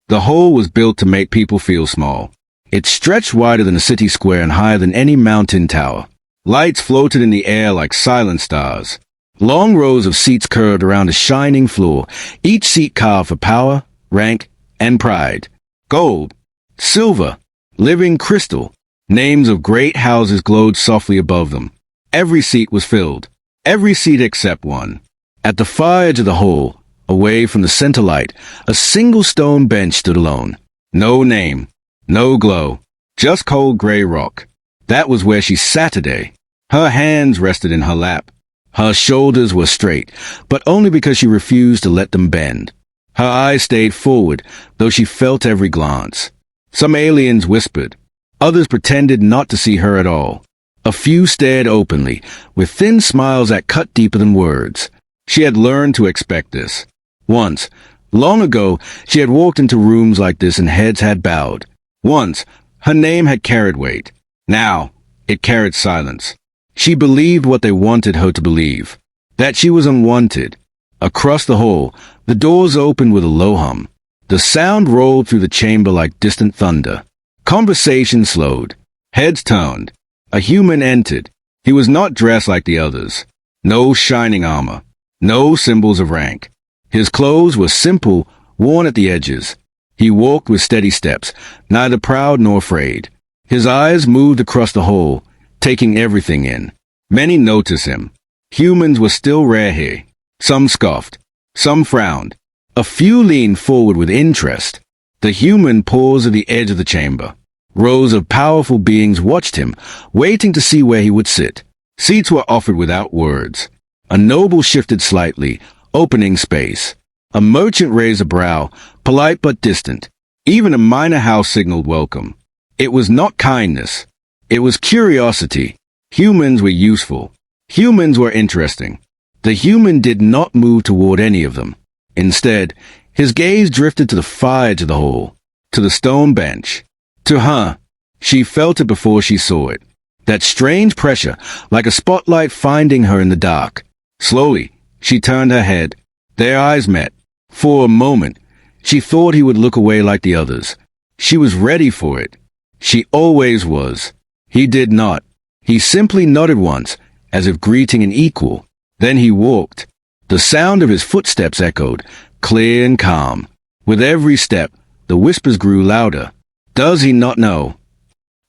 The hole was built to make people feel small. It stretched wider than a city square and higher than any mountain tower. Lights floated in the air like silent stars. Long rows of seats curved around a shining floor, each seat carved for power, rank, and pride. Gold, silver, living crystal. Names of great houses glowed softly above them. Every seat was filled. Every seat except one. At the far edge of the hole, away from the center light, a single stone bench stood alone. No name, no glow, just cold gray rock. That was where she sat today. Her hands rested in her lap. Her shoulders were straight, but only because she refused to let them bend. Her eyes stayed forward, though she felt every glance. Some aliens whispered. Others pretended not to see her at all. A few stared openly, with thin smiles that cut deeper than words. She had learned to expect this. Once, long ago, she had walked into rooms like this and heads had bowed. Once, her name had carried weight. Now, it carried silence. She believed what they wanted her to believe. That she was unwanted. Across the hall, the doors opened with a low hum. The sound rolled through the chamber like distant thunder. Conversation slowed. Heads turned. A human entered. He was not dressed like the others. No shining armor. No symbols of rank. His clothes were simple, worn at the edges. He walked with steady steps, neither proud nor afraid. His eyes moved across the hall, taking everything in. Many noticed him. Humans were still rare here. Some scoffed. Some frowned. A few leaned forward with interest. The human paused at the edge of the chamber. Rows of powerful beings watched him, waiting to see where he would sit. Seats were offered without words. A noble shifted slightly, opening space. A merchant raised a brow, polite but distant. Even a minor house signaled welcome. It was not kindness. It was curiosity. Humans were useful. Humans were interesting. The human did not move toward any of them. Instead, his gaze drifted to the far edge of the hall, to the stone bench. To her, she felt it before she saw it. That strange pressure, like a spotlight finding her in the dark. Slowly, she turned her head. Their eyes met. For a moment, she thought he would look away like the others. She was ready for it. She always was. He did not. He simply nodded once, as if greeting an equal. Then he walked. The sound of his footsteps echoed, clear and calm. With every step, the whispers grew louder. Does he not know?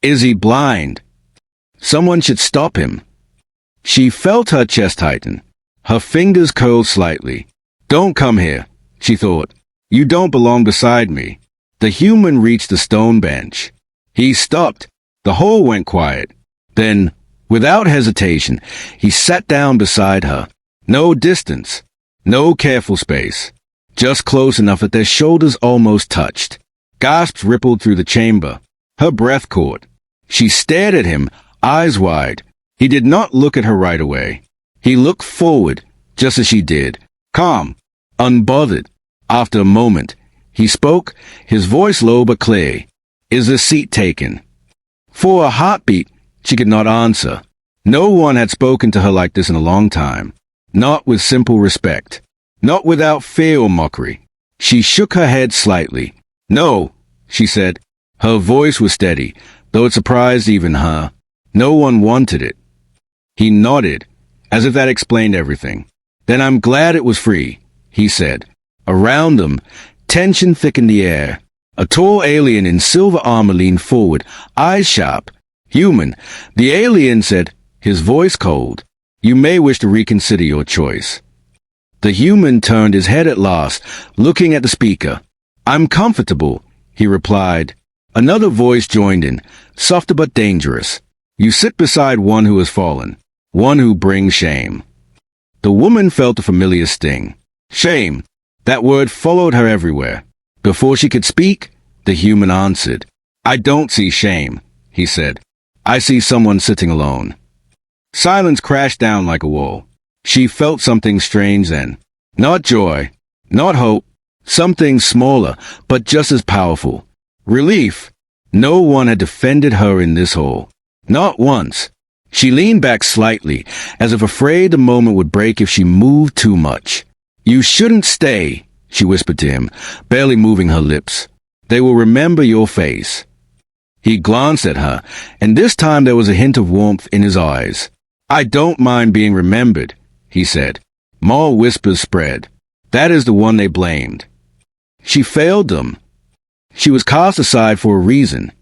Is he blind? Someone should stop him. She felt her chest tighten. Her fingers curled slightly. Don't come here, she thought. You don't belong beside me. The human reached the stone bench. He stopped. The hall went quiet. Then, without hesitation, he sat down beside her. No distance. No careful space. Just close enough that their shoulders almost touched. Gasps rippled through the chamber. Her breath caught. She stared at him, eyes wide. He did not look at her right away. He looked forward, just as she did, calm, unbothered. After a moment, he spoke, his voice low but clear. Is the seat taken? For a heartbeat, she could not answer. No one had spoken to her like this in a long time. Not with simple respect. Not without fear or mockery. She shook her head slightly. No, she said. Her voice was steady, though it surprised even her. No one wanted it. He nodded, as if that explained everything. Then I'm glad it was free, he said. Around them, tension thickened the air. A tall alien in silver armor leaned forward, eyes sharp. Human, the alien said, his voice cold. You may wish to reconsider your choice. The human turned his head at last, looking at the speaker. I'm comfortable, he replied. Another voice joined in, softer but dangerous. You sit beside one who has fallen, one who brings shame. The woman felt a familiar sting. Shame. That word followed her everywhere. Before she could speak, the human answered. I don't see shame, he said. I see someone sitting alone. Silence crashed down like a wall. She felt something strange then. Not joy, not hope, something smaller, but just as powerful. Relief. No one had defended her in this hall. Not once. She leaned back slightly, as if afraid the moment would break if she moved too much. You shouldn't stay, she whispered to him, barely moving her lips. They will remember your face." He glanced at her, and this time there was a hint of warmth in his eyes. "I don't mind being remembered," he said. More whispers spread. "That is the one they blamed. She failed them. She was cast aside for a reason."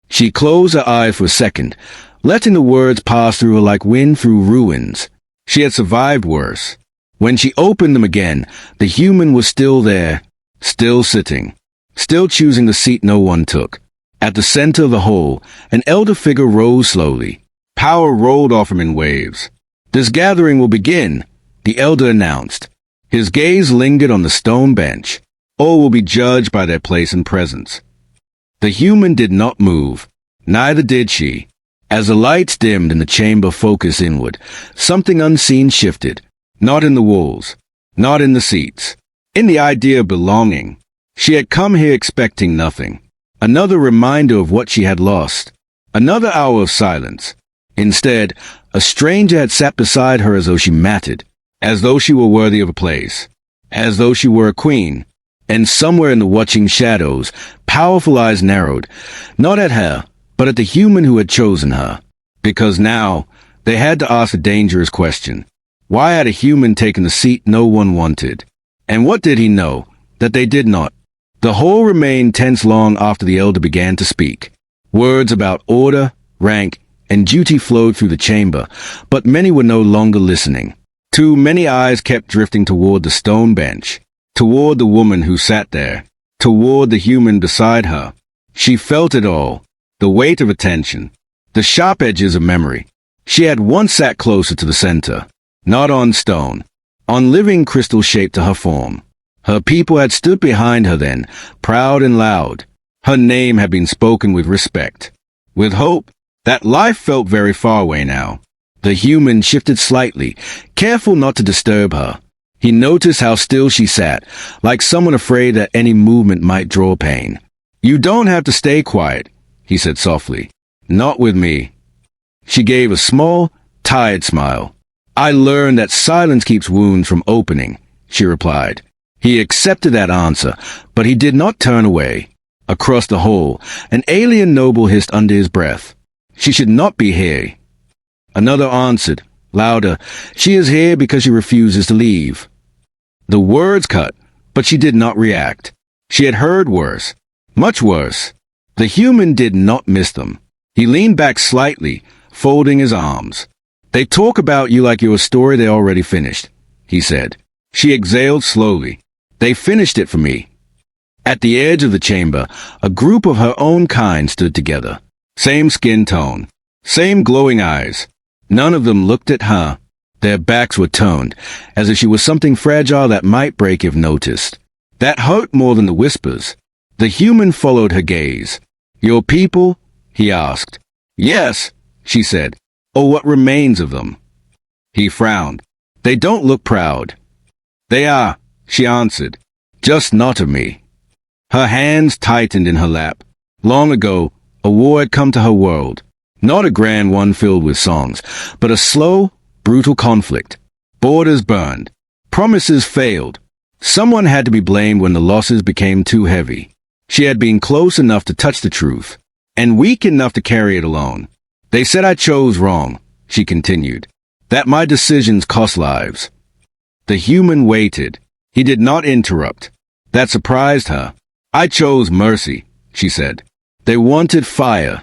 She closed her eyes for a second, letting the words pass through her like wind through ruins. She had survived worse. When she opened them again, the human was still there, still sitting, still choosing the seat no one took. At the center of the hole, an elder figure rose slowly. Power rolled off him in waves. "This gathering will begin," the elder announced. His gaze lingered on the stone bench. All will be judged by their place and presence. The human did not move. Neither did she. As the lights dimmed and the chamber focused inward, something unseen shifted. Not in the walls, not in the seats, in the idea of belonging. She had come here expecting nothing. Another reminder of what she had lost. Another hour of silence. Instead, a stranger had sat beside her as though she mattered, as though she were worthy of a place, as though she were a queen. And somewhere in the watching shadows, powerful eyes narrowed, not at her, but at the human who had chosen her. Because now, they had to ask a dangerous question. Why had a human taken the seat no one wanted? And what did he know that they did not? The hall remained tense long after the elder began to speak. Words about order, rank, and duty flowed through the chamber, but many were no longer listening. Too many eyes kept drifting toward the stone bench, toward the woman who sat there, toward the human beside her. She felt it all, the weight of attention, the sharp edges of memory. She had once sat closer to the center, not on stone, on living crystal shaped to her form. Her people had stood behind her then, proud and loud. Her name had been spoken with respect, with hope. That life felt very far away now. The human shifted slightly, careful not to disturb her. He noticed how still she sat, like someone afraid that any movement might draw pain. "You don't have to stay quiet," he said softly. "Not with me." She gave a small, tired smile. "I learned that silence keeps wounds from opening," she replied. He accepted that answer, but he did not turn away. Across the hall, an alien noble hissed under his breath. "She should not be here." Another answered, louder, "She is here because she refuses to leave." The words cut, but she did not react. She had heard worse, much worse. The human did not miss them. He leaned back slightly, folding his arms. "They talk about you like you're a story they already finished," he said. She exhaled slowly. "They finished it for me." At the edge of the chamber, a group of her own kind stood together. Same skin tone, same glowing eyes. None of them looked at her. Their backs were turned, as if she was something fragile that might break if noticed. That hurt more than the whispers. The human followed her gaze. "Your people?" he asked. "Yes," she said. "Or what remains of them?" He frowned. "They don't look proud." "They are," she answered. "Just not of me." Her hands tightened in her lap. Long ago, a war had come to her world. Not a grand one filled with songs, but a slow, brutal conflict. Borders burned. Promises failed. Someone had to be blamed when the losses became too heavy. She had been close enough to touch the truth, and weak enough to carry it alone. "They said I chose wrong," she continued. "That my decisions cost lives." The human waited. He did not interrupt. That surprised her. "I chose mercy," she said. "They wanted fire."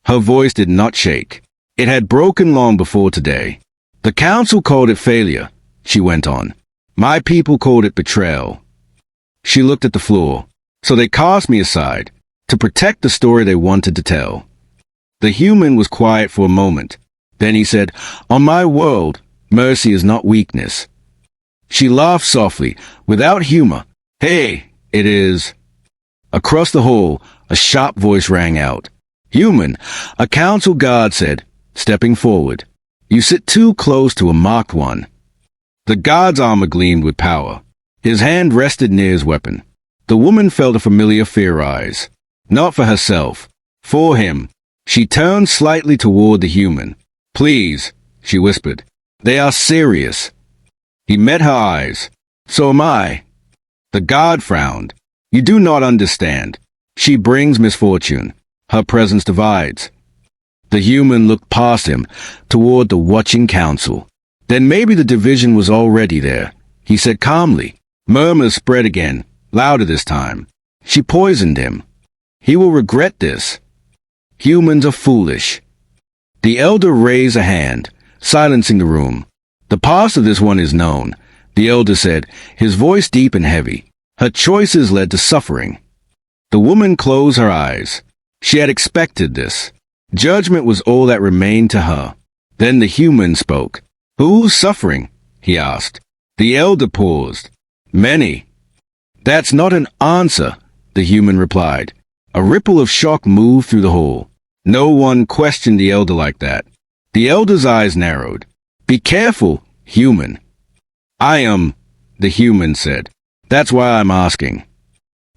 Her voice did not shake. It had broken long before today. "The council called it failure," she went on. "My people called it betrayal." She looked at the floor. "So they cast me aside, to protect the story they wanted to tell." The human was quiet for a moment. Then he said, "On my world, mercy is not weakness." She laughed softly, without humor. "Hey, it is." Across the hall, a sharp voice rang out. "Human," a council guard said, stepping forward. "You sit too close to a marked one." The guard's armor gleamed with power. His hand rested near his weapon. The woman felt a familiar fear rise. Not for herself. For him. She turned slightly toward the human. "Please," she whispered. "They are serious." He met her eyes. "So am I." The guard frowned. You do not understand. She brings misfortune. Her presence divides. The human looked past him, toward the watching council. Then maybe the division was already there, he said calmly. Murmurs spread again, louder this time. She poisoned him. He will regret this. Humans are foolish. The elder raised a hand, silencing the room. The past of this one is known, the elder said, his voice deep and heavy. Her choices led to suffering. The woman closed her eyes. She had expected this. Judgment was all that remained to her. Then the human spoke. Who's suffering? He asked. The elder paused. Many. That's not an answer, the human replied. A ripple of shock moved through the hall. No one questioned the elder like that. The elder's eyes narrowed. Be careful, human. I am, the human said. That's why I'm asking.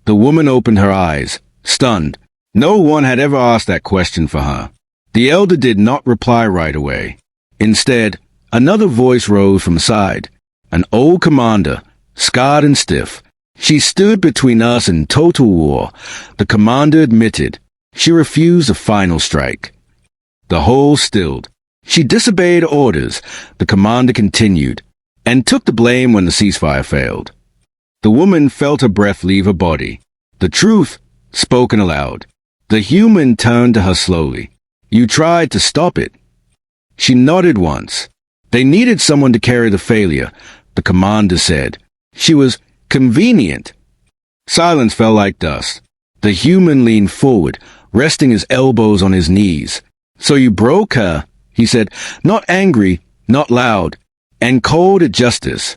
The woman opened her eyes, stunned. No one had ever asked that question for her. The elder did not reply right away. Instead, another voice rose from the side. An old commander, scarred and stiff. She stood between us and total war, the commander admitted. She refused a final strike. The whole stilled. She disobeyed orders, the commander continued, and took the blame when the ceasefire failed. The woman felt her breath leave her body. The truth, spoken aloud. The human turned to her slowly. You tried to stop it. She nodded once. They needed someone to carry the failure, the commander said. She was convenient. Silence fell like dust. The human leaned forward, resting his elbows on his knees. So you broke her, he said, not angry, not loud, and cold at justice.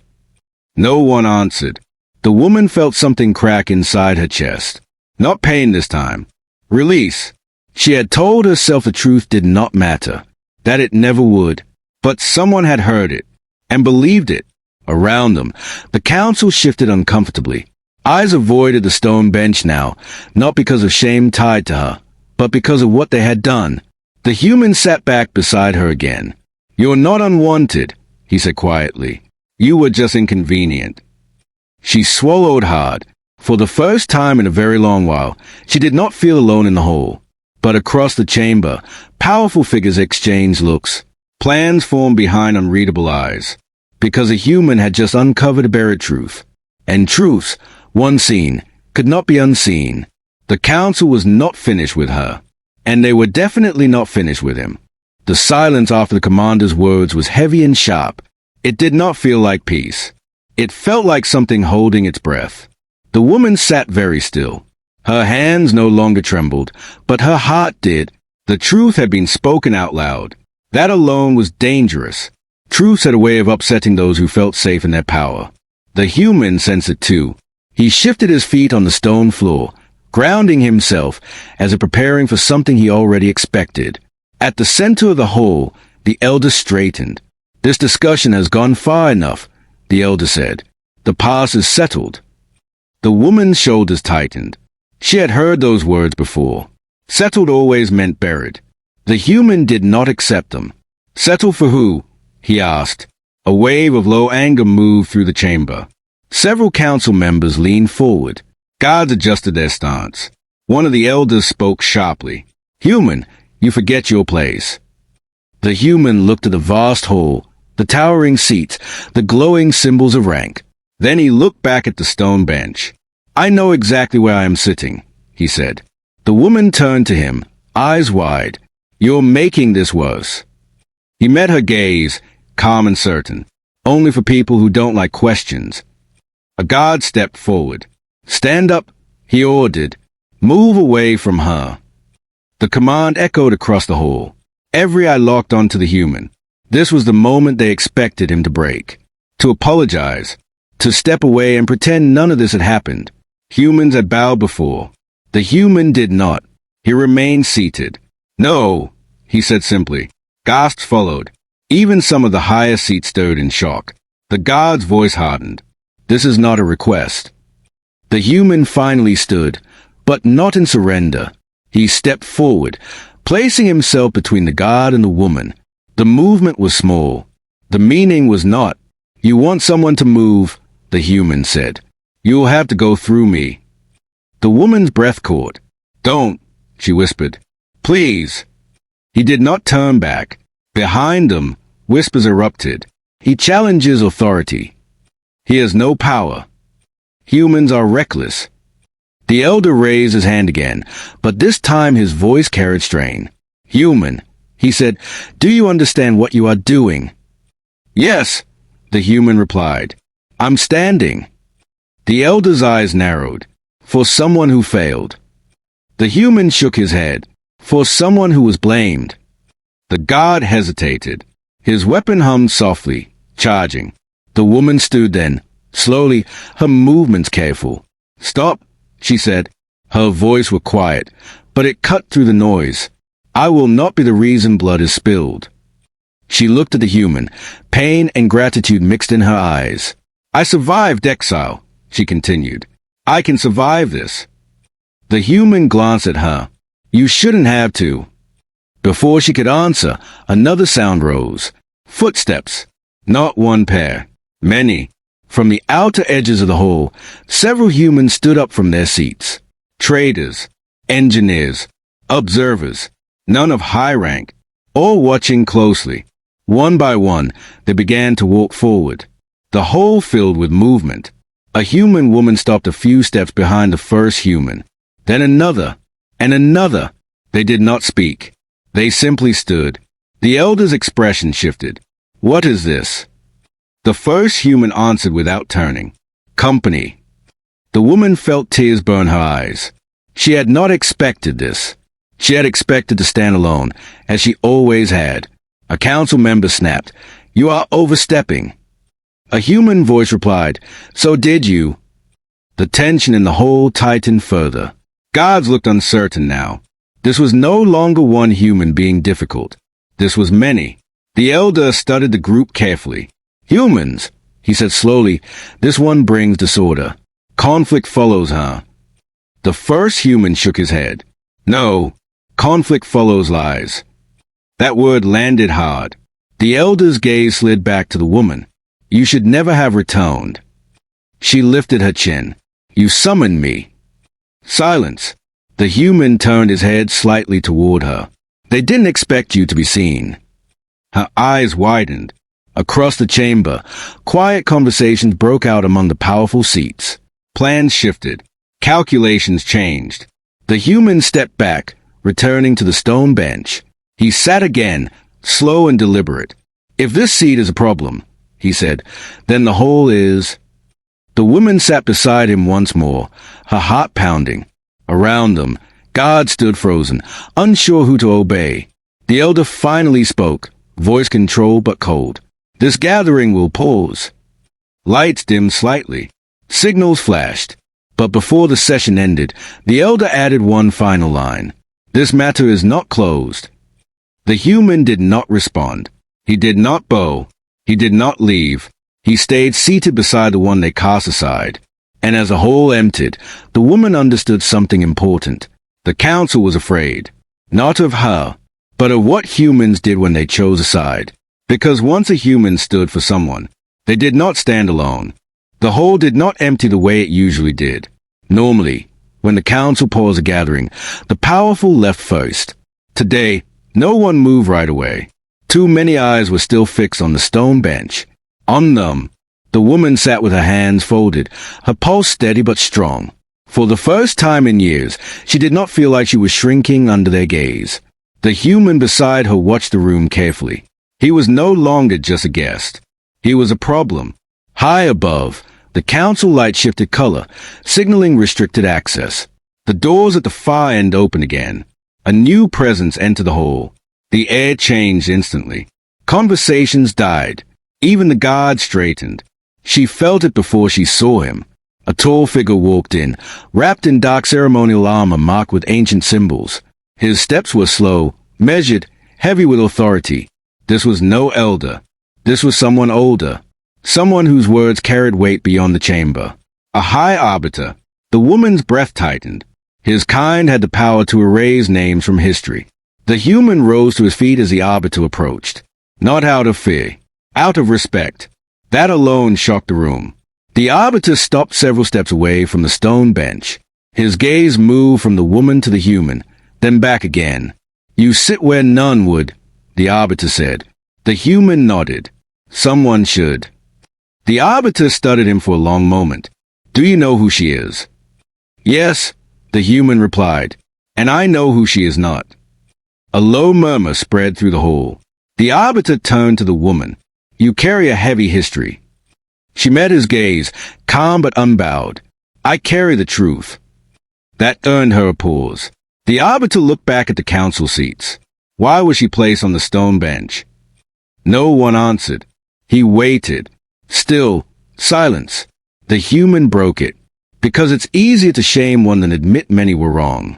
No one answered. The woman felt something crack inside her chest. Not pain this time. Release. She had told herself the truth did not matter, that it never would. But someone had heard it, and believed it. Around them, the council shifted uncomfortably. Eyes avoided the stone bench now, not because of shame tied to her, but because of what they had done. The human sat back beside her again. You're not unwanted, he said quietly. You were just inconvenient. She swallowed hard. For the first time in a very long while, she did not feel alone in the hall. But across the chamber, powerful figures exchanged looks. Plans formed behind unreadable eyes. Because a human had just uncovered a buried truth. And truths, once seen, could not be unseen. The council was not finished with her. And they were definitely not finished with him. The silence after the commander's words was heavy and sharp. It did not feel like peace. It felt like something holding its breath. The woman sat very still. Her hands no longer trembled, but her heart did. The truth had been spoken out loud. That alone was dangerous. Truth had a way of upsetting those who felt safe in their power. The human sensed it too. He shifted his feet on the stone floor, grounding himself as if preparing for something he already expected. At the center of the hall, the elder straightened. This discussion has gone far enough, the elder said. The past is settled. The woman's shoulders tightened. She had heard those words before. Settled always meant buried. The human did not accept them. Settle for who? He asked. A wave of low anger moved through the chamber. Several council members leaned forward. Guards adjusted their stance. One of the elders spoke sharply. Human, you forget your place. The human looked at the vast hall, the towering seats, the glowing symbols of rank. Then he looked back at the stone bench. I know exactly where I am sitting, he said. The woman turned to him, eyes wide. You're making this worse. He met her gaze, calm and certain. Only for people who don't like questions. A guard stepped forward. Stand up, he ordered. Move away from her. The command echoed across the hall. Every eye locked onto the human. This was the moment they expected him to break. To apologize. To step away and pretend none of this had happened. Humans had bowed before. The human did not. He remained seated. No, he said simply. Gasps followed. Even some of the higher seats stirred in shock. The guard's voice hardened. This is not a request. The human finally stood, but not in surrender. He stepped forward, placing himself between the guard and the woman. The movement was small. The meaning was not, you want someone to move, the human said. You'll have to go through me. The woman's breath caught. "Don't," she whispered. "Please." He did not turn back. Behind him, whispers erupted. He challenges authority. He has no power. Humans are reckless. The elder raised his hand again, but this time his voice carried strain. "Human," he said, "do you understand what you are doing?" "Yes," the human replied. "I'm standing." The elder's eyes narrowed. "For someone who failed." The human shook his head. "For someone who was blamed." The guard hesitated. His weapon hummed softly, charging. The woman stood then, slowly, her movements careful. "Stop," she said. Her voice was quiet, but it cut through the noise. "I will not be the reason blood is spilled." She looked at the human, pain and gratitude mixed in her eyes. "I survived exile," she continued. "I can survive this." The human glanced at her. "You shouldn't have to." Before she could answer, another sound rose. Footsteps. Not one pair. Many. From the outer edges of the hall, several humans stood up from their seats. Traders, engineers, observers, none of high rank, all watching closely. One by one, they began to walk forward. The hall filled with movement. A human woman stopped a few steps behind the first human. Then another, and another. They did not speak. They simply stood. The elder's expression shifted. "What is this?" The first human answered without turning. "Company." The woman felt tears burn her eyes. She had not expected this. She had expected to stand alone, as she always had. A council member snapped, "You are overstepping." A human voice replied, "So did you." The tension in the hall tightened further. Guards looked uncertain now. This was no longer one human being difficult. This was many. The elder studied the group carefully. "Humans," he said slowly, "this one brings disorder. Conflict follows her." The first human shook his head. "No, conflict follows lies." That word landed hard. The elder's gaze slid back to the woman. "You should never have returned." She lifted her chin. "You summoned me." Silence. The human turned his head slightly toward her. "They didn't expect you to be seen." Her eyes widened. Across the chamber, quiet conversations broke out among the powerful seats. Plans shifted. Calculations changed. The human stepped back, returning to the stone bench. He sat again, slow and deliberate. "If this seat is a problem," he said, "then the whole is." The woman sat beside him once more, her heart pounding. Around them, guards stood frozen, unsure who to obey. The elder finally spoke, voice controlled but cold. "This gathering will pause." Lights dimmed slightly. Signals flashed. But before the session ended, the elder added one final line. "This matter is not closed." The human did not respond. He did not bow. He did not leave. He stayed seated beside the one they cast aside. And as the hall emptied, the woman understood something important. The council was afraid. Not of her, but of what humans did when they chose a side. Because once a human stood for someone, they did not stand alone. The hall did not empty the way it usually did. Normally, when the council paused a gathering, the powerful left first. Today, no one moved right away. Too many eyes were still fixed on the stone bench. On them, the woman sat with her hands folded, her pulse steady but strong. For the first time in years, she did not feel like she was shrinking under their gaze. The human beside her watched the room carefully. He was no longer just a guest. He was a problem. High above, the council light shifted color, signaling restricted access. The doors at the far end opened again. A new presence entered the hall. The air changed instantly. Conversations died. Even the guard straightened. She felt it before she saw him. A tall figure walked in, wrapped in dark ceremonial armor marked with ancient symbols. His steps were slow, measured, heavy with authority. This was no elder. This was someone older. Someone whose words carried weight beyond the chamber. A high arbiter. The woman's breath tightened. His kind had the power to erase names from history. The human rose to his feet as the arbiter approached. Not out of fear. Out of respect. That alone shocked the room. The arbiter stopped several steps away from the stone bench. His gaze moved from the woman to the human, then back again. "You sit where none would," the arbiter said. The human nodded. "Someone should." The arbiter studied him for a long moment. "Do you know who she is?" "Yes," the human replied. "And I know who she is not." A low murmur spread through the hall. The arbiter turned to the woman. "You carry a heavy history." She met his gaze, calm but unbowed. "I carry the truth." That earned her a pause. The arbiter looked back at the council seats. Why was she placed on the stone bench? No one answered. He waited. Still, silence. The human broke it. Because it's easier to shame one than admit many were wrong.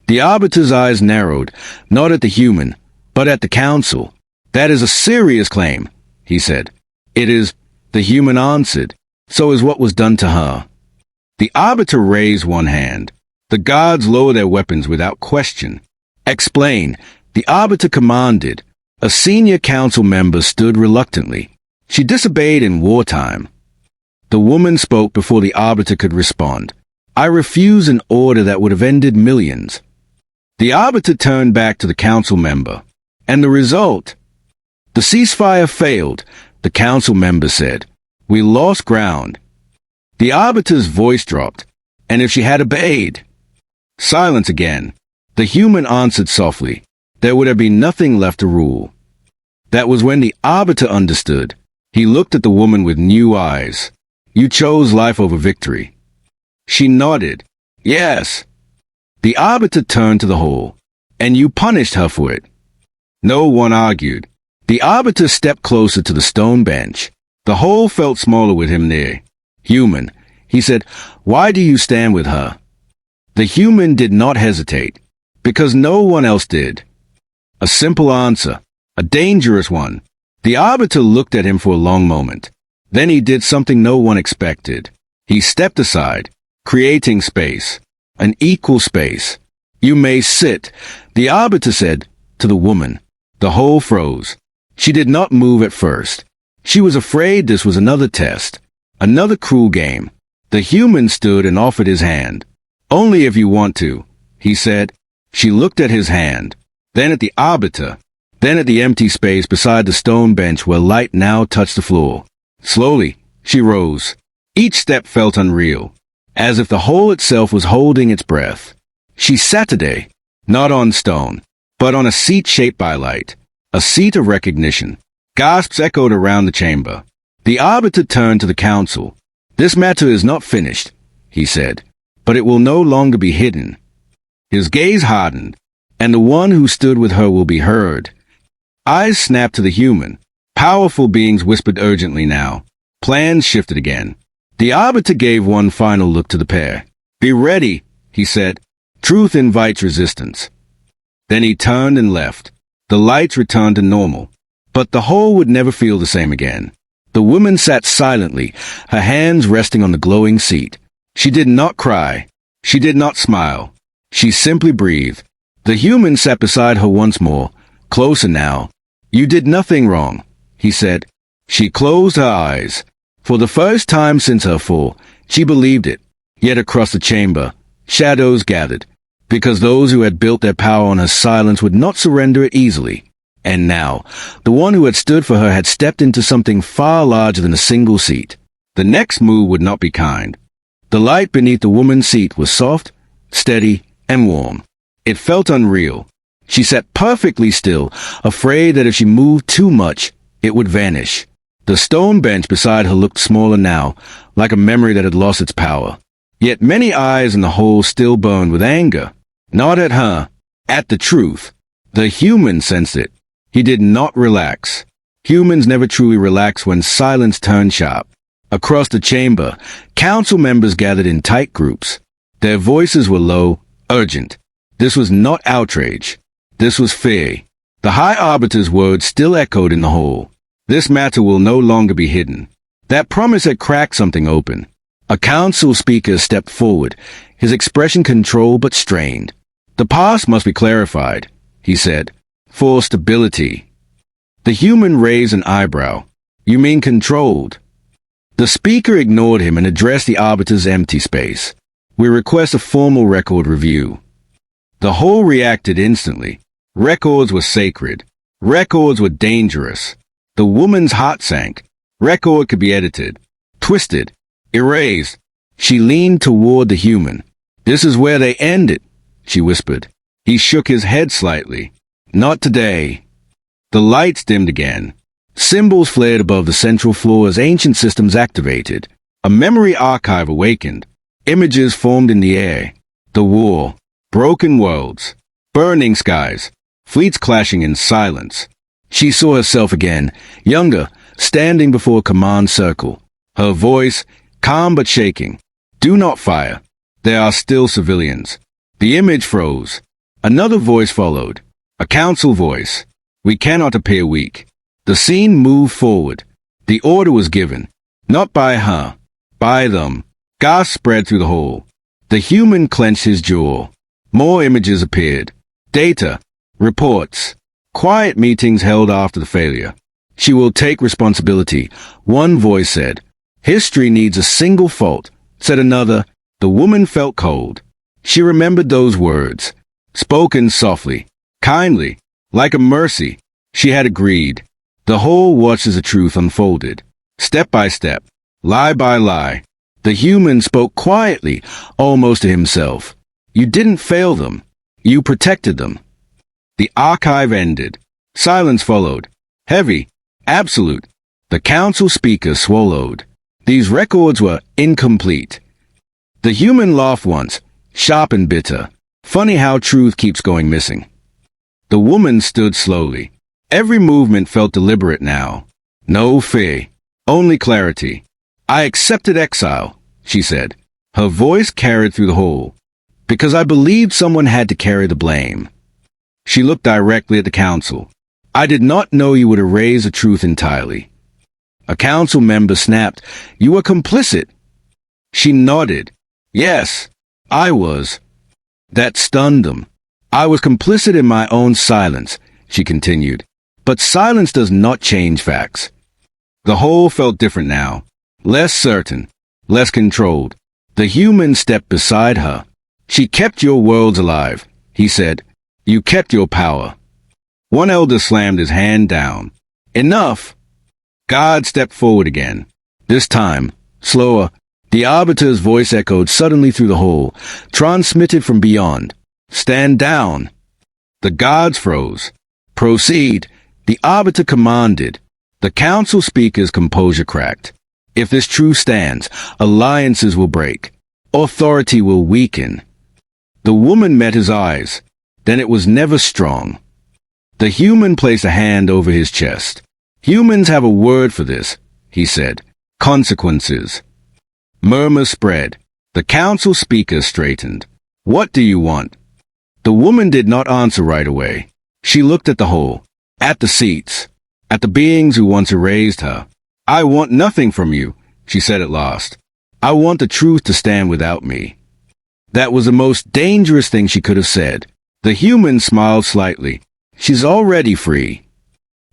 The arbiter's eyes narrowed, not at the human, but at the council. "That is a serious claim," he said. "It is," the human answered. "So is what was done to her." The arbiter raised one hand. The guards lowered their weapons without question. "Explain," the arbiter commanded. A senior council member stood reluctantly. She disobeyed in wartime. The woman spoke before the arbiter could respond. "I refuse an order that would have ended millions." The arbiter turned back to the council member. "And the result?" "The ceasefire failed," the council member said. "We lost ground." The arbiter's voice dropped. "And if she had obeyed?" Silence again. The human answered softly. "There would have been nothing left to rule." That was when the arbiter understood. He looked at the woman with new eyes. "You chose life over victory." She nodded. "Yes." The arbiter turned to the hall. "And you punished her for it." No one argued. The arbiter stepped closer to the stone bench. The hole felt smaller with him there. "Human," he said, "why do you stand with her?" The human did not hesitate. "Because no one else did." A simple answer. A dangerous one. The arbiter looked at him for a long moment. Then he did something no one expected. He stepped aside, creating space. An equal space. "You may sit," the arbiter said to the woman. The hole froze. She did not move at first. She was afraid this was another test. Another cruel game. The human stood and offered his hand. "Only if you want to," he said. She looked at his hand, then at the arbiter, then at the empty space beside the stone bench where light now touched the floor. Slowly, she rose. Each step felt unreal, as if the hole itself was holding its breath. She sat today, not on stone, but on a seat shaped by light, a seat of recognition. Gasps echoed around the chamber. The arbiter turned to the council. "This matter is not finished," he said, "but it will no longer be hidden." His gaze hardened, and the one who stood with her will be heard. Eyes snapped to the human. Powerful beings whispered urgently now. Plans shifted again. The arbiter gave one final look to the pair. "Be ready," he said. "Truth invites resistance." Then he turned and left. The lights returned to normal. But the hole would never feel the same again. The woman sat silently, her hands resting on the glowing seat. She did not cry. She did not smile. She simply breathed. The human sat beside her once more, closer now. "You did nothing wrong," he said. She closed her eyes. For the first time since her fall, she believed it. Yet across the chamber, shadows gathered, because those who had built their power on her silence would not surrender it easily. And now, the one who had stood for her had stepped into something far larger than a single seat. The next move would not be kind. The light beneath the woman's seat was soft, steady, and warm. It felt unreal. She sat perfectly still, afraid that if she moved too much, it would vanish. The stone bench beside her looked smaller now, like a memory that had lost its power. Yet many eyes in the hole still burned with anger. Not at her, at the truth. The human sensed it. He did not relax. Humans never truly relax when silence turned sharp. Across the chamber, council members gathered in tight groups. Their voices were low, urgent. This was not outrage. This was fear. The High Arbiter's words still echoed in the hall. This matter will no longer be hidden. That promise had cracked something open. A council speaker stepped forward, his expression controlled but strained. "The past must be clarified," he said, "for stability." The human raised an eyebrow. "You mean controlled?" The speaker ignored him and addressed the Arbiter's empty space. We request a formal record review. The whole reacted instantly. Records were sacred. Records were dangerous. The woman's heart sank. Record could be edited, twisted, erased. She leaned toward the human. "This is where they end it," she whispered. He shook his head slightly. "Not today." The lights dimmed again. Symbols flared above the central floor as ancient systems activated. A memory archive awakened. Images formed in the air. The war. Broken worlds. Burning skies. Fleets clashing in silence. She saw herself again, younger, standing before a command circle. Her voice, calm but shaking. "Do not fire. There are still civilians." The image froze. Another voice followed. A council voice. "We cannot appear weak." The scene moved forward. The order was given. Not by her. By them. Gasps spread through the hall. The human clenched his jaw. More images appeared. Data. Reports. Quiet meetings held after the failure. "She will take responsibility," one voice said. "History needs a single fault," said another. The woman felt cold. She remembered those words. Spoken softly, kindly, like a mercy. She had agreed. The whole watched as the truth unfolded. Step by step, lie by lie. The human spoke quietly, almost to himself. "You didn't fail them. You protected them." The archive ended. Silence followed. Heavy. Absolute. The council speaker swallowed. These records were incomplete. The human laughed once, sharp and bitter. Funny how truth keeps going missing. The woman stood slowly. Every movement felt deliberate now. No fear. Only clarity. "I accepted exile," she said. Her voice carried through the hall. "Because I believed someone had to carry the blame." She looked directly at the council. "I did not know you would erase the truth entirely." A council member snapped, "You were complicit." She nodded. "Yes, I was." That stunned them. "I was complicit in my own silence," she continued. "But silence does not change facts." The whole felt different now. Less certain. Less controlled. The human stepped beside her. "She kept your worlds alive," he said. "You kept your power." One elder slammed his hand down. "Enough!" God stepped forward again. This time, slower. The arbiter's voice echoed suddenly through the hall, transmitted from beyond. "Stand down." The guards froze. "Proceed," the arbiter commanded. The council speaker's composure cracked. "If this truth stands, alliances will break. Authority will weaken." The woman met his eyes. Then it was never strong. The human placed a hand over his chest. "Humans have a word for this," he said. "Consequences." Murmurs spread. The council speaker straightened. "What do you want?" The woman did not answer right away. She looked at the hole, at the seats, at the beings who once erased her. "I want nothing from you," she said at last. "I want the truth to stand without me." That was the most dangerous thing she could have said. The human smiled slightly. "She's already free."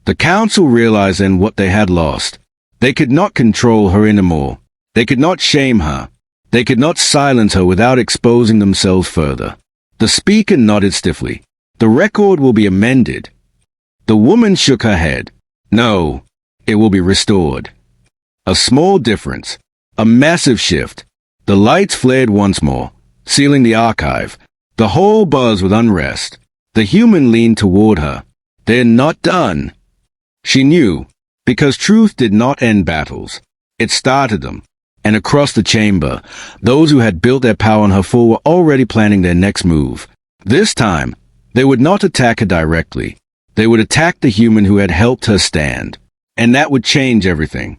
The council realized then what they had lost. They could not control her anymore. They could not shame her. They could not silence her without exposing themselves further. The speaker nodded stiffly. "The record will be amended." The woman shook her head. "No, it will be restored." A small difference. A massive shift. The lights flared once more, sealing the archive. The whole buzzed with unrest. The human leaned toward her. "They're not done." She knew, because truth did not end battles. It started them. And across the chamber, those who had built their power on her fall were already planning their next move. This time, they would not attack her directly. They would attack the human who had helped her stand. And that would change everything.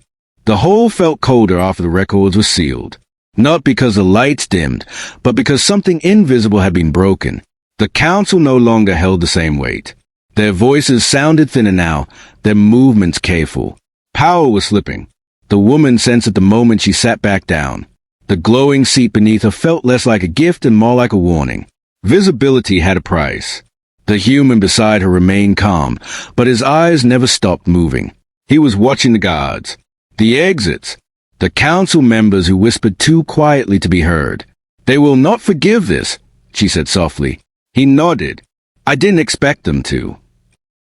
The whole felt colder after the records were sealed. Not because the lights dimmed, but because something invisible had been broken. The council no longer held the same weight. Their voices sounded thinner now, their movements careful. Power was slipping. The woman sensed at the moment she sat back down. The glowing seat beneath her felt less like a gift and more like a warning. Visibility had a price. The human beside her remained calm, but his eyes never stopped moving. He was watching the guards, the exits, the council members who whispered too quietly to be heard. They will not forgive this, she said softly. He nodded. I didn't expect them to.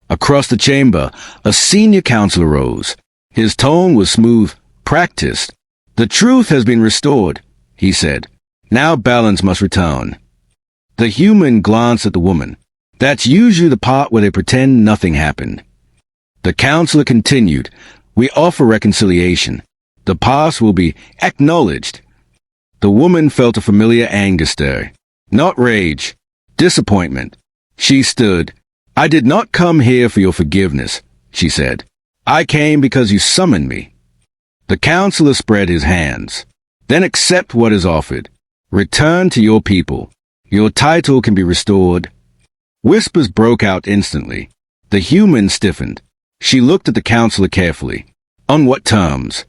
Across the chamber, a senior counselor rose. His tone was smooth, practiced. The truth has been restored, he said. Now balance must return. The human glanced at the woman. That's usually the part where they pretend nothing happened. The counselor continued. We offer reconciliation. The past will be acknowledged. The woman felt a familiar anger stir. Not rage. Disappointment. She stood. I did not come here for your forgiveness, she said. I came because you summoned me. The counselor spread his hands. Then accept what is offered. Return to your people. Your title can be restored. Whispers broke out instantly. The human stiffened. She looked at the counselor carefully. On what terms?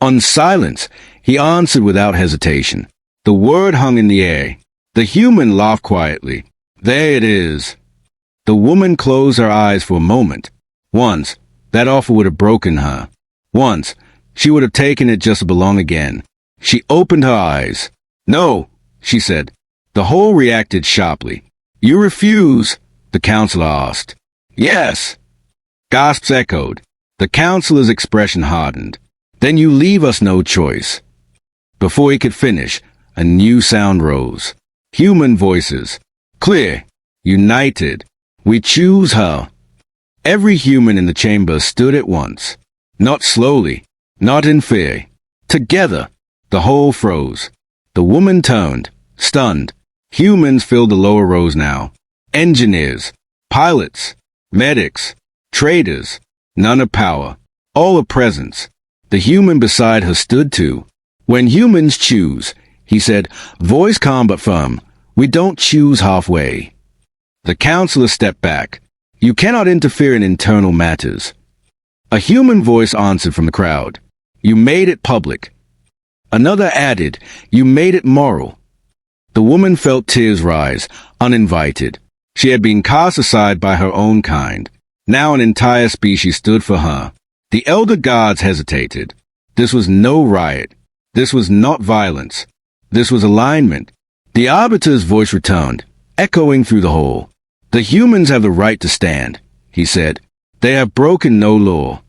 On silence, he answered without hesitation. The word hung in the air. The human laughed quietly. There it is. The woman closed her eyes for a moment. Once, that offer would have broken her. Once, she would have taken it just to belong again. She opened her eyes. No, she said. The whole reacted sharply. You refuse? The counselor asked. Yes. Gasps echoed. The counselor's expression hardened. Then you leave us no choice. Before he could finish, a new sound rose. Human voices. Clear. United. We choose her. Every human in the chamber stood at once. Not slowly. Not in fear. Together. The whole froze. The woman turned. Stunned. Humans filled the lower rows now. Engineers. Pilots. Medics. Traders. None of power. All of presence. The human beside her stood too. When humans choose, he said, voice calm but firm, we don't choose halfway. The counselor stepped back. You cannot interfere in internal matters. A human voice answered from the crowd. You made it public. Another added, you made it moral. The woman felt tears rise, uninvited. She had been cast aside by her own kind. Now an entire species stood for her. The elder gods hesitated. This was no riot. This was not violence. This was alignment. The arbiter's voice returned, echoing through the hall. The humans have the right to stand, he said. They have broken no law.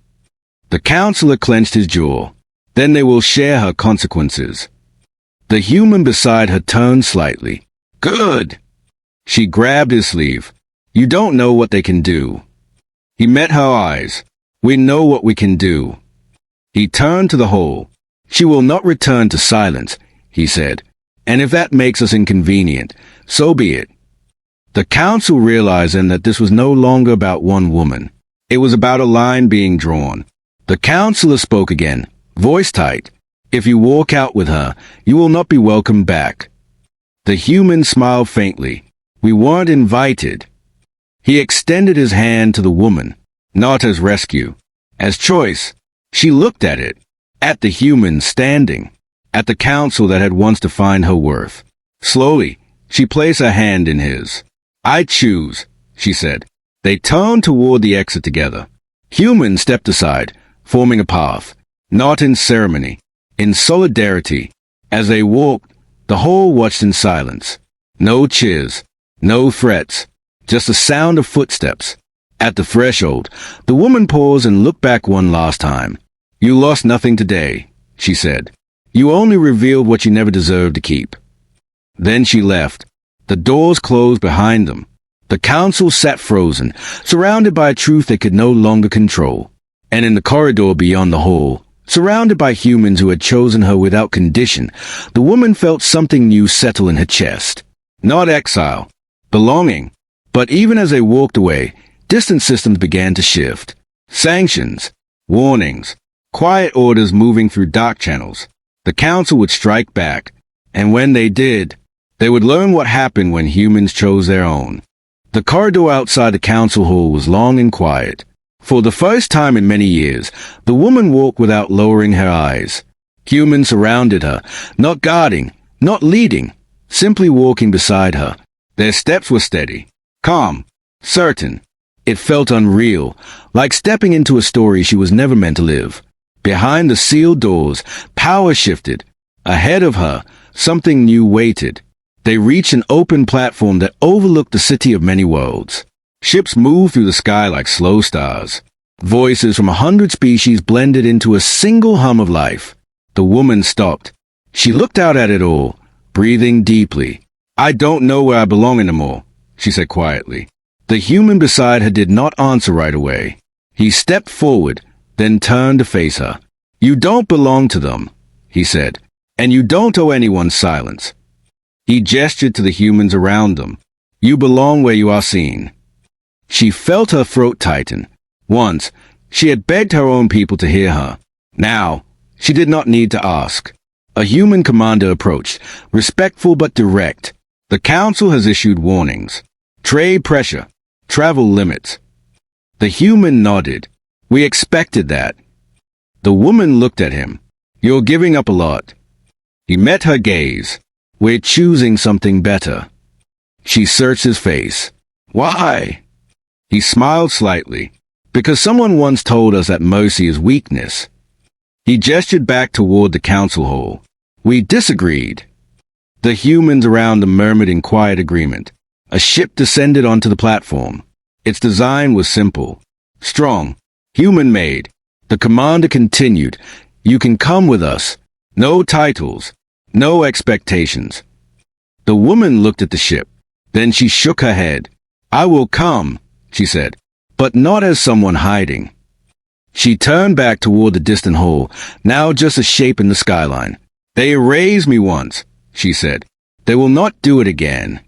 The counselor clenched his jaw. Then they will share her consequences. The human beside her turned slightly. Good. She grabbed his sleeve. You don't know what they can do. He met her eyes. We know what we can do. He turned to the hole. She will not return to silence, he said. And if that makes us inconvenient, so be it. The council realized then that this was no longer about one woman. It was about a line being drawn. The counselor spoke again, voice tight. If you walk out with her, you will not be welcomed back. The human smiled faintly. We weren't invited. He extended his hand to the woman, not as rescue, as choice. She looked at it, at the human standing, at the council that had once defined her worth. Slowly, she placed her hand in his. I choose, she said. They turned toward the exit together. Humans stepped aside, forming a path, not in ceremony, in solidarity. As they walked, the whole watched in silence. No cheers, no threats, just the sound of footsteps. At the threshold, the woman paused and looked back one last time. You lost nothing today, she said. You only revealed what you never deserved to keep. Then she left. The doors closed behind them. The council sat frozen, surrounded by a truth they could no longer control. And in the corridor beyond the hall, surrounded by humans who had chosen her without condition, the woman felt something new settle in her chest. Not exile, belonging. But even as they walked away, distant systems began to shift. Sanctions, warnings, quiet orders moving through dark channels. The council would strike back, and when they did, they would learn what happened when humans chose their own. The corridor outside the council hall was long and quiet. For the first time in many years, the woman walked without lowering her eyes. Humans surrounded her, not guarding, not leading, simply walking beside her. Their steps were steady, calm, certain. It felt unreal, like stepping into a story she was never meant to live. Behind the sealed doors, power shifted. Ahead of her, something new waited. They reached an open platform that overlooked the city of many worlds. Ships moved through the sky like slow stars. Voices from 100 species blended into a single hum of life. The woman stopped. She looked out at it all, breathing deeply. "I don't know where I belong anymore," she said quietly. The human beside her did not answer right away. He stepped forward, then turned to face her. "You don't belong to them," he said, "and you don't owe anyone silence." He gestured to the humans around them. "You belong where you are seen." She felt her throat tighten. Once, she had begged her own people to hear her. Now, she did not need to ask. A human commander approached, respectful but direct. "The council has issued warnings. Trade pressure. Travel limits." The human nodded. "We expected that." The woman looked at him. "You're giving up a lot." He met her gaze. "We're choosing something better." She searched his face. "Why?" He smiled slightly. "Because someone once told us that mercy is weakness." He gestured back toward the council hall. "We disagreed." The humans around them murmured in quiet agreement. A ship descended onto the platform. Its design was simple, strong, human-made. The commander continued, "You can come with us. No titles, no expectations." The woman looked at the ship. Then she shook her head. "I will come," she said, "but not as someone hiding." She turned back toward the distant hall, now just a shape in the skyline. "They erased me once," she said. "They will not do it again."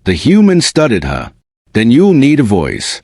The human studied her. "Then you'll need a voice."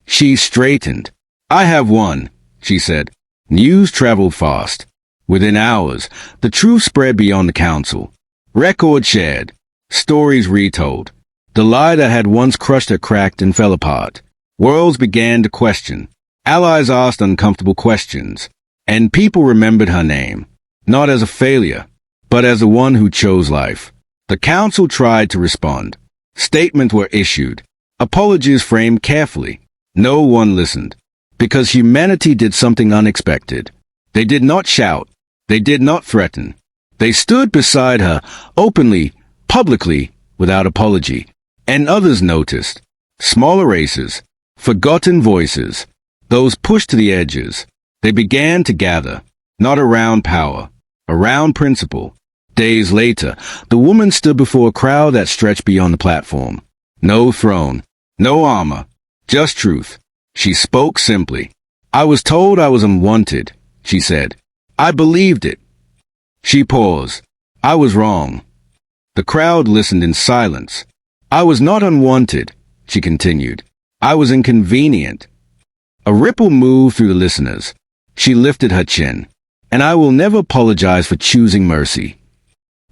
She straightened. "I have one," she said. News traveled fast. Within hours, the truth spread beyond the council. Records shared. Stories retold. The lie that had once crushed her cracked and fell apart. Worlds began to question. Allies asked uncomfortable questions. And people remembered her name, not as a failure, but as the one who chose life. The council tried to respond. Statements were issued. Apologies framed carefully. No one listened. Because humanity did something unexpected. They did not shout. They did not threaten. They stood beside her, openly, publicly, without apology. And others noticed. Smaller races, forgotten voices, those pushed to the edges. They began to gather, not around power, around principle. Days later, the woman stood before a crowd that stretched beyond the platform. No throne, no armor, just truth. She spoke simply. "I was told I was unwanted," she said. "I believed it." She paused. "I was wrong." The crowd listened in silence. "I was not unwanted," she continued. "I was inconvenient." A ripple moved through the listeners. She lifted her chin. "And I will never apologize for choosing mercy."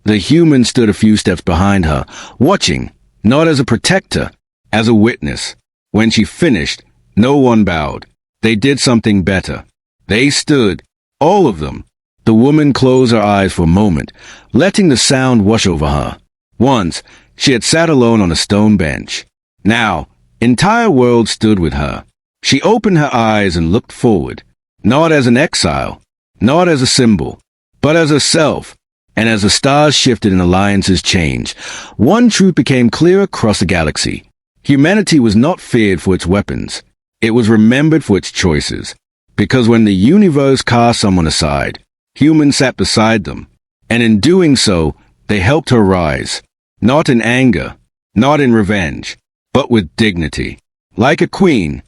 The human stood a few steps behind her, watching, not as a protector, as a witness. When she finished, no one bowed. They did something better. They stood, all of them. The woman closed her eyes for a moment, letting the sound wash over her. Once, she had sat alone on a stone bench. Now, entire world stood with her. She opened her eyes and looked forward, not as an exile, not as a symbol, but as herself. And as the stars shifted and alliances changed, one truth became clear across the galaxy. Humanity was not feared for its weapons. It was remembered for its choices. Because when the universe cast someone aside, humans sat beside them. And in doing so, they helped her rise. Not in anger, not in revenge, but with dignity. Like a queen,